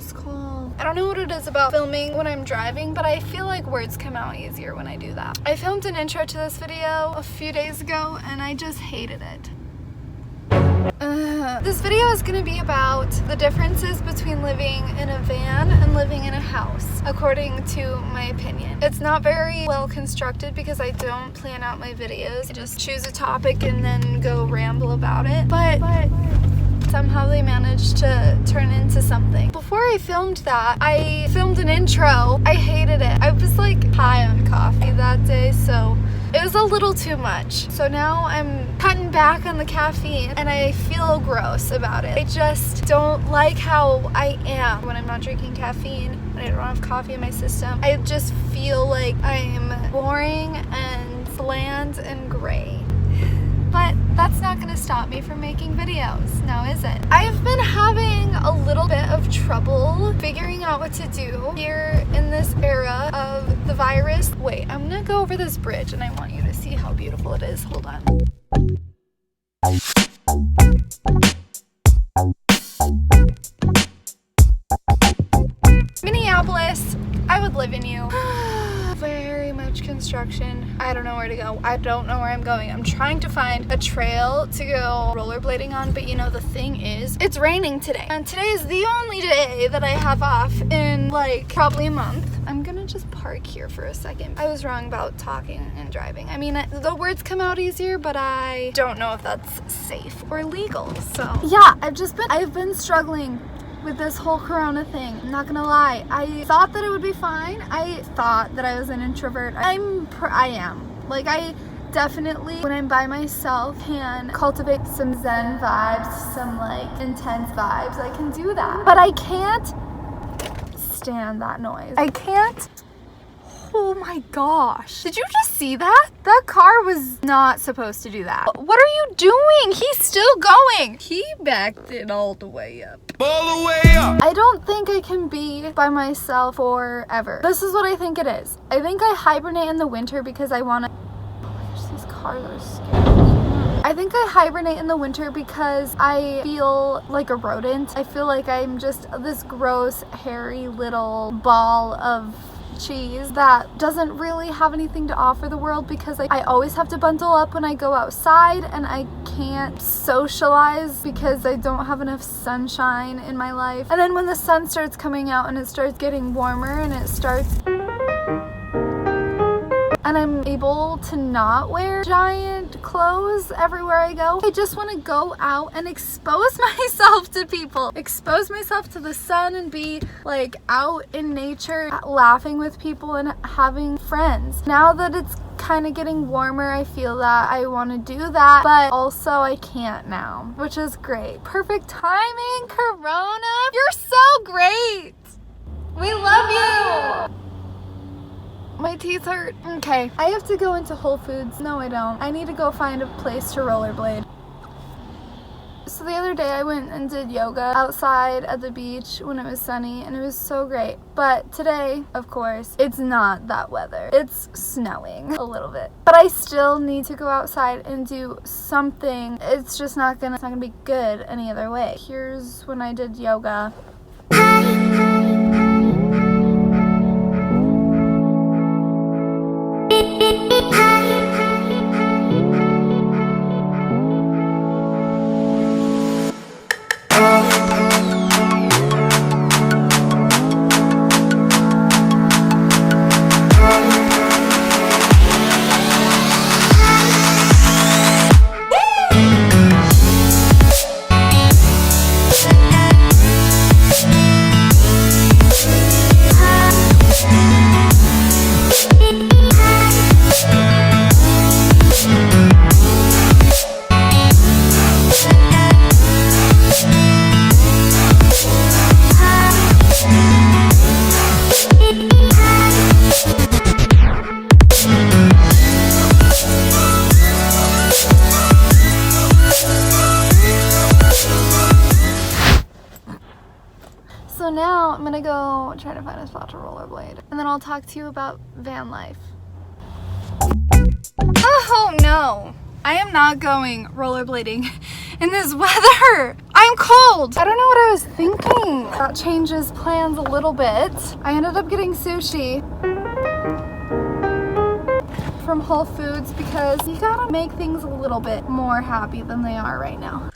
close call. I don't know what it is about filming when I'm driving, but I feel like words come out easier when I do that. I filmed an intro to this video a few days ago and I just hated it. This video is going to be about the differences between living in a van and living in a house, according to my opinion. It's not very well constructed because I don't plan out my videos. I just choose a topic and then go ramble about it. But somehow they managed to turn into something. Before I filmed that, I filmed an intro. I hated it. I was like high on coffee that day, so it was a little too much. So now I'm cutting back on the caffeine and I feel gross about it. I just don't like how I am when I'm not drinking caffeine, when I don't have coffee in my system. I just feel like I'm boring and bland and gray. But that's not gonna stop me from making videos, now is it? I've been having a little bit of trouble figuring out what to do here in this era of the virus. Wait, I'm gonna go over this bridge and I want you to see how beautiful it is. Hold on. Minneapolis, I would live in you. Very much construction. I don't know where to go. I don't know where I'm going. I'm trying to find a trail to go rollerblading on, but you know, the thing is, it's raining today. And today is the only day that I have off in like probably a month. I'm gonna just park here for a second. I was wrong about talking and driving. I mean, the words come out easier, but I don't know if that's safe or legal. So yeah, I've been struggling with this whole corona thing. I'm not gonna lie, I thought that it would be fine. I thought that I was an introvert. I am. Like, I definitely, when I'm by myself, can cultivate some zen vibes, some like intense vibes. I can do that. But I can't stand that noise. I can't. Oh my gosh. Did you just see that? That car was not supposed to do that. What are you doing? He's still going. He backed it all the way up. All the way up. I don't think I can be by myself forever. This is what I think it is. I think I hibernate in the winter because I want to... Oh my gosh, these cars are scary. I think I hibernate in the winter because I feel like a rodent. I feel like I'm just this gross, hairy little ball of cheese that doesn't really have anything to offer the world because I always have to bundle up when I go outside and I can't socialize because I don't have enough sunshine in my life. And then when the sun starts coming out and it starts getting warmer and it starts... and I'm able to not wear giant clothes everywhere I go. I just want to go out and expose myself to people. Expose myself to the sun and be like out in nature, laughing with people and having friends. Now that it's kind of getting warmer, I feel that I want to do that, but also I can't now, which is great. Perfect timing, Corona. You're so great. We love you. My teeth hurt. Okay, I have to go into Whole Foods. No, I don't. I need to go find a place to rollerblade. So the other day I went and did yoga outside at the beach when it was sunny and it was so great. But today, of course, it's not that weather. It's snowing a little bit. But I still need to go outside and do something. It's just not gonna be good any other way. Here's when I did yoga. So now I'm gonna go try to find a spot to rollerblade, and then I'll talk to you about van life. Oh no, I am not going rollerblading in this weather. I'm cold. I don't know what I was thinking. That changes plans a little bit. I ended up getting sushi from Whole Foods because you gotta make things a little bit more happy than they are right now.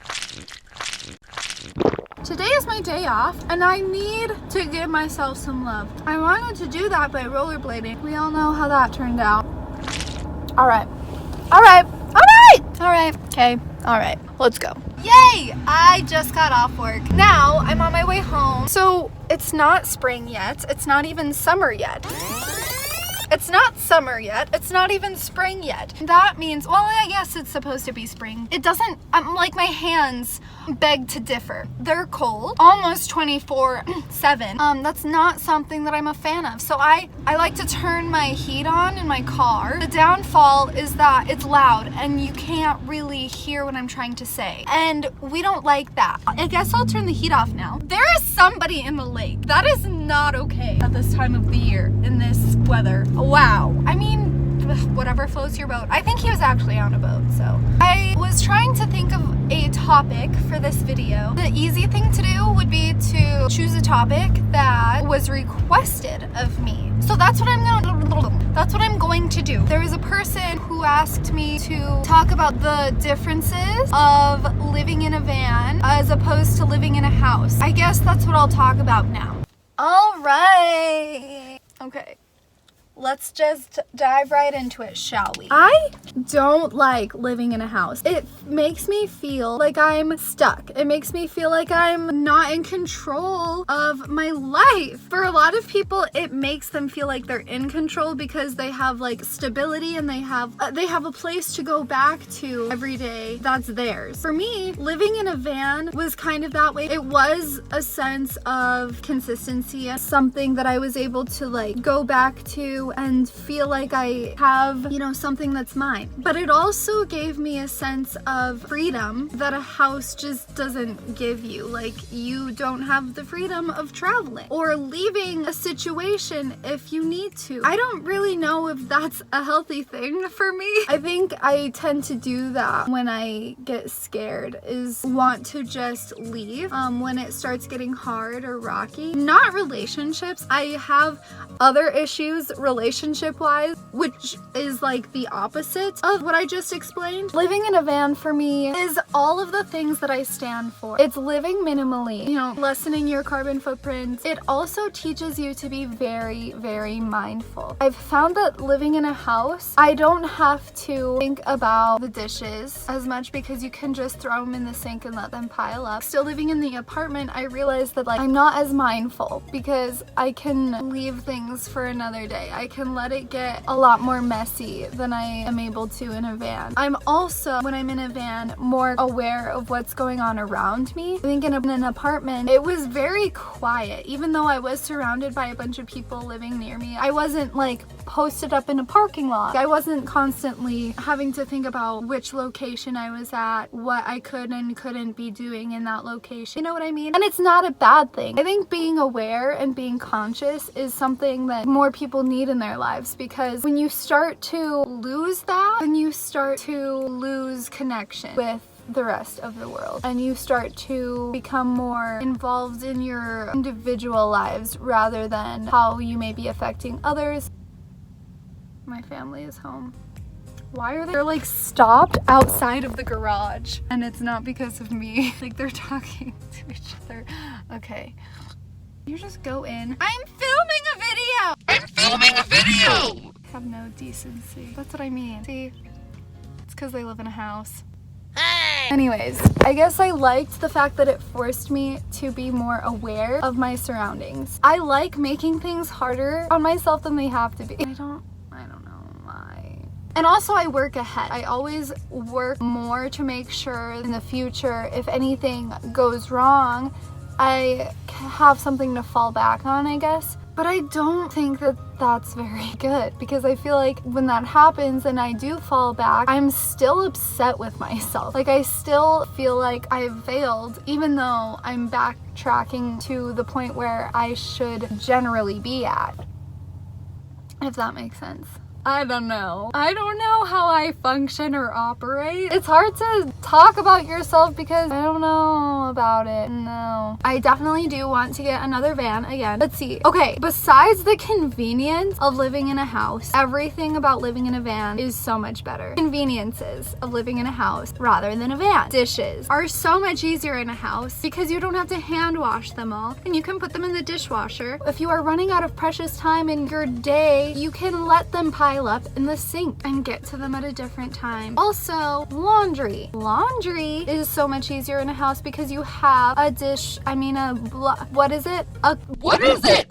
Today is my day off and I need to give myself some love. I wanted to do that by rollerblading. We all know how that turned out. All right, okay, all right, let's go. Yay! I just got off work. Now I'm on my way home. So it's not spring yet. It's not even summer yet. It's not summer yet. It's not even spring yet. That means, well, I guess it's supposed to be spring. It doesn't, like my hands beg to differ. They're cold, almost 24/7. That's not something that I'm a fan of. So I like to turn my heat on in my car. The downfall is that it's loud and you can't really hear what I'm trying to say. And we don't like that. I guess I'll turn the heat off now. There is somebody in the lake. That is not okay at this time of the year in this weather. Wow. I mean, whatever floats your boat. I think he was actually on a boat, so. I was trying to think of a topic for this video. The easy thing to do would be to choose a topic that was requested of me. So that's what I'm going to do. There was a person who asked me to talk about the differences of living in a van as opposed to living in a house. I guess that's what I'll talk about now. All right. Okay. Let's just dive right into it, shall we? I don't like living in a house. It makes me feel like I'm stuck. It makes me feel like I'm not in control of my life. For a lot of people, it makes them feel like they're in control because they have like stability and they have a place to go back to every day that's theirs. For me, living in a van was kind of that way. It was a sense of consistency, something that I was able to like go back to and feel like I have, you know, something that's mine. But it also gave me a sense of freedom that a house just doesn't give you. Like, you don't have the freedom of traveling or leaving a situation if you need to. I don't really know if that's a healthy thing for me. I think I tend to do that when I get scared, is want to just leave when it starts getting hard or rocky. Not relationships. I have other issues relationship-wise, which is like the opposite of what I just explained. Living in a van for me is all of the things that I stand for. It's living minimally, you know, lessening your carbon footprint. It also teaches you to be very, very mindful. I've found that living in a house, I don't have to think about the dishes as much because you can just throw them in the sink and let them pile up. Still living in the apartment, I realized that like I'm not as mindful because I can leave things for another day. I can let it get a lot more messy than I am able to in a van. I'm also, when I'm in a van, more aware of what's going on around me. I think in an apartment, it was very quiet. Even though I was surrounded by a bunch of people living near me, I wasn't like posted up in a parking lot. I wasn't constantly having to think about which location I was at, what I could and couldn't be doing in that location. You know what I mean? And it's not a bad thing. I think being aware and being conscious is something that more people need in their lives, because when you start to lose that, then you start to lose connection with the rest of the world and you start to become more involved in your individual lives rather than how you may be affecting others. My family is home. Why are they like stopped outside of the garage? And it's not because of me. Like they're talking to each other. Okay. You just go in. I'm filming a video! I'm filming a video! Have no decency. That's what I mean. See? It's because they live in a house. Hey! Anyways, I guess I liked the fact that it forced me to be more aware of my surroundings. I like making things harder on myself than they have to be. I don't know why. And also I work ahead. I always work more to make sure in the future, if anything goes wrong, I have something to fall back on, I guess. But I don't think that that's very good, because I feel like when that happens and I do fall back, I'm still upset with myself. Like I still feel like I've failed, even though I'm backtracking to the point where I should generally be at. If that makes sense. I don't know. I don't know how I function or operate. It's hard to talk about yourself because I don't know about it. No. I definitely do want to get another van again. Let's see. Okay, besides the convenience of living in a house, everything about living in a van is so much better. Conveniences of living in a house rather than a van. Dishes are so much easier in a house because you don't have to hand wash them all and you can put them in the dishwasher. If you are running out of precious time in your day, you can let them pile up in the sink and get to them at a different time. Also, laundry. Laundry is so much easier in a house because you have a what is it? A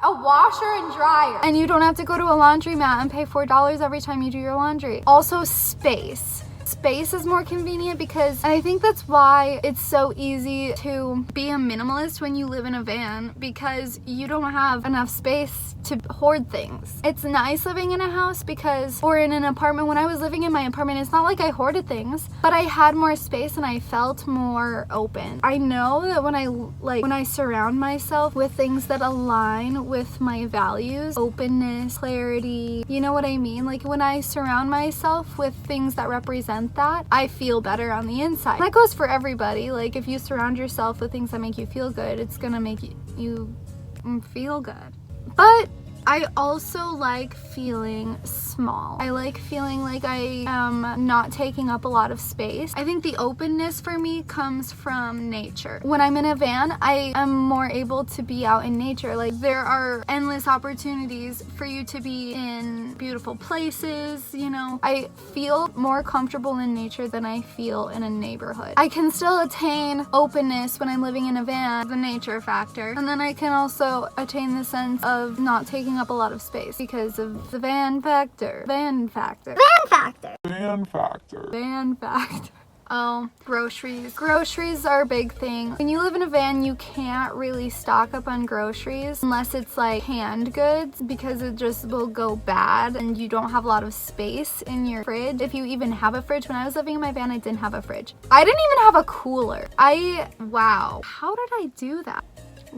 washer and dryer. And you don't have to go to a laundromat and pay $4 every time you do your laundry. Also, space. Space is more convenient because, and I think that's why it's so easy to be a minimalist when you live in a van, because you don't have enough space to hoard things. It's nice living in a house because, or in an apartment. When I was living in my apartment, it's not like I hoarded things, but I had more space and I felt more open. I know that when I surround myself with things that align with my values, openness, clarity, you know what I mean? Like when I surround myself with things that represent that, I feel better on the inside. That goes for everybody. Like if you surround yourself with things that make you feel good, it's gonna make you feel good. But I also like feeling small. I like feeling like I am not taking up a lot of space. I think the openness for me comes from nature. When I'm in a van, I am more able to be out in nature. Like there are endless opportunities for you to be in beautiful places, you know. I feel more comfortable in nature than I feel in a neighborhood. I can still attain openness when I'm living in a van, the nature factor. And then I can also attain the sense of not taking up a lot of space because of the van factor. Oh, groceries. Groceries are a big thing. When you live in a van, you can't really stock up on groceries unless it's like canned goods because it just will go bad and you don't have a lot of space in your fridge. If you even have a fridge. When I was living in my van, I didn't have a fridge. I didn't even have a cooler. Wow. How did I do that?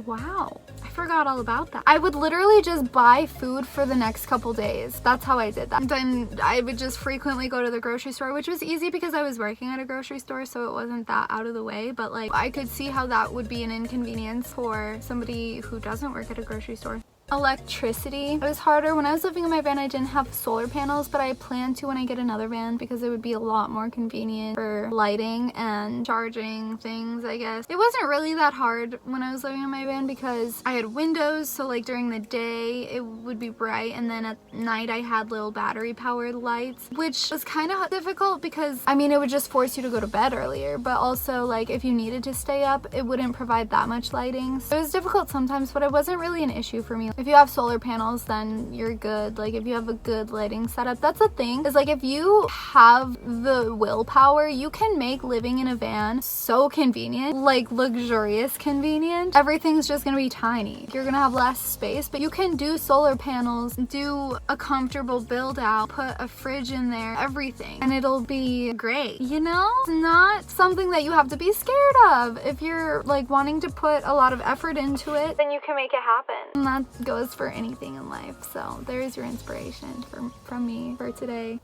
Wow, I forgot all about that. I would literally just buy food for the next couple days. That's how I did that. Then I would just frequently go to the grocery store, which was easy because I was working at a grocery store, so it wasn't that out of the way. But like, I could see how that would be an inconvenience for somebody who doesn't work at a grocery store. Electricity. It was harder. When I was living in my van, I didn't have solar panels, but I plan to when I get another van because it would be a lot more convenient for lighting and charging things, I guess. It wasn't really that hard when I was living in my van because I had windows, so like during the day it would be bright, and then at night I had little battery powered lights, which was kind of difficult because I mean it would just force you to go to bed earlier, but also like if you needed to stay up, it wouldn't provide that much lighting. So it was difficult sometimes, but it wasn't really an issue for me. If you have solar panels, then you're good. Like if you have a good lighting setup, that's the thing, is like if you have the willpower, you can make living in a van so convenient, like luxurious convenient. Everything's just gonna be tiny. You're gonna have less space, but you can do solar panels, do a comfortable build out, put a fridge in there, everything, and it'll be great, you know? It's not something that you have to be scared of. If you're like wanting to put a lot of effort into it, then you can make it happen. And that goes for anything in life. So there's your inspiration from me for today.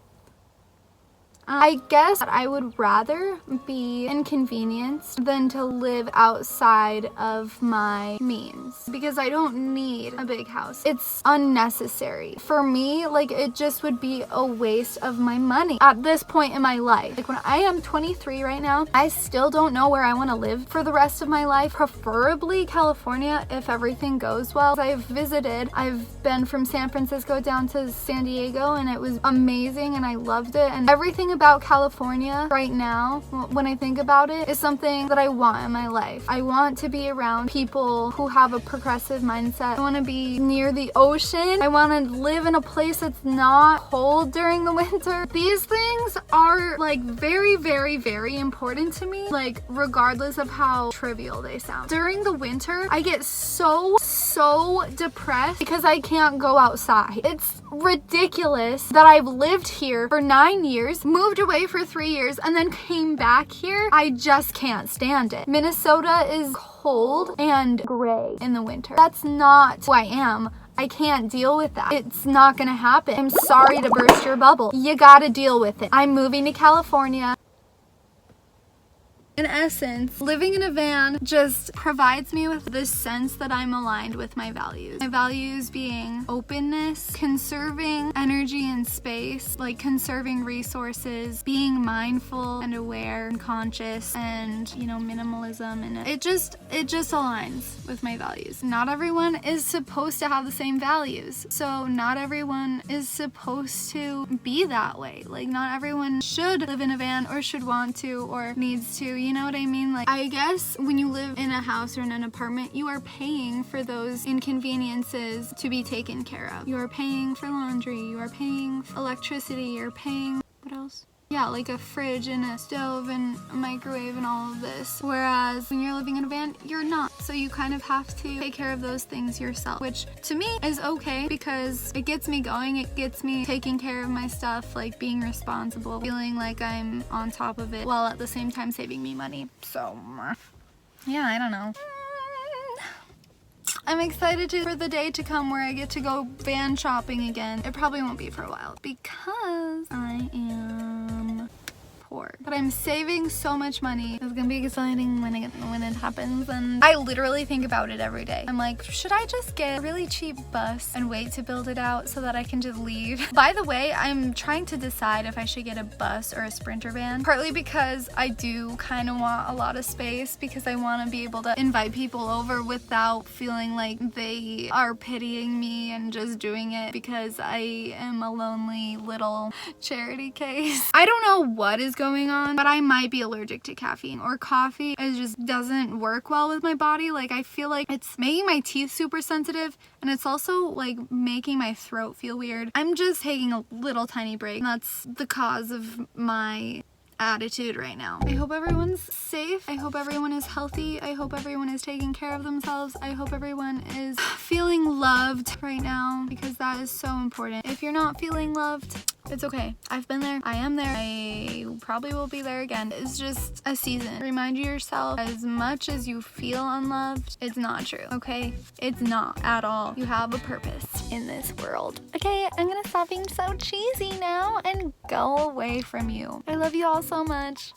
I guess that I would rather be inconvenienced than to live outside of my means because I don't need a big house. It's unnecessary. For me, like it just would be a waste of my money at this point in my life. Like when I am 23 right now, I still don't know where I want to live for the rest of my life. Preferably California if everything goes well. I've been from San Francisco down to San Diego and it was amazing and I loved it, and everything about California right now, when I think about it, is something that I want in my life. I want to be around people who have a progressive mindset. I want to be near the ocean. I want to live in a place that's not cold during the winter. These things are like very, very, very important to me, like regardless of how trivial they sound. During the winter, I get so depressed because I can't go outside. It's ridiculous that I've lived here for 9 years, moved away for 3 years, and then came back here. I just can't stand it. Minnesota is cold and gray in the winter. That's not who I am. I can't deal with that. It's not gonna happen. I'm sorry to burst your bubble. You gotta deal with it. I'm moving to California. In essence, living in a van just provides me with this sense that I'm aligned with my values. My values being openness, conserving energy and space, like conserving resources, being mindful and aware and conscious, and, you know, minimalism, and it just aligns with my values. Not everyone is supposed to have the same values, so not everyone is supposed to be that way. Like, not everyone should live in a van or should want to or needs to. You know what I mean? Like, I guess when you live in a house or in an apartment, you are paying for those inconveniences to be taken care of. You are paying for laundry, you are paying electricity, you're paying, what else? Yeah, like a fridge and a stove and a microwave and all of this. Whereas when you're living in a van, you're not. So you kind of have to take care of those things yourself, which to me is okay because it gets me going. It gets me taking care of my stuff, like being responsible, feeling like I'm on top of it while at the same time saving me money. So, yeah, I don't know. I'm excited for the day to come where I get to go van shopping again. It probably won't be for a while because I am poor. But I'm saving so much money. It's gonna be exciting when it happens, and I literally think about it every day. I'm like, should I just get a really cheap bus and wait to build it out so that I can just leave? By the way, I'm trying to decide if I should get a bus or a Sprinter van, partly because I do kind of want a lot of space because I want to be able to invite people over without feeling like they are pitying me and just doing it because I am a lonely little charity case. I don't know what is going on, but I might be allergic to caffeine or coffee. It just doesn't work well with my body. Like, I feel like it's making my teeth super sensitive, and it's also like making my throat feel weird. I'm just taking a little tiny break. That's the cause of my attitude right now. I hope everyone's safe. I hope everyone is healthy. I hope everyone is taking care of themselves. I hope everyone is feeling loved right now because that is so important. If you're not feeling loved, it's okay. I've been there. I am there. I probably will be there again. It's just a season. Remind yourself, as much as you feel unloved, it's not true, okay? It's not at all. You have a purpose in this world. Okay, I'm gonna stop being so cheesy now and go away from you. I love you all so much.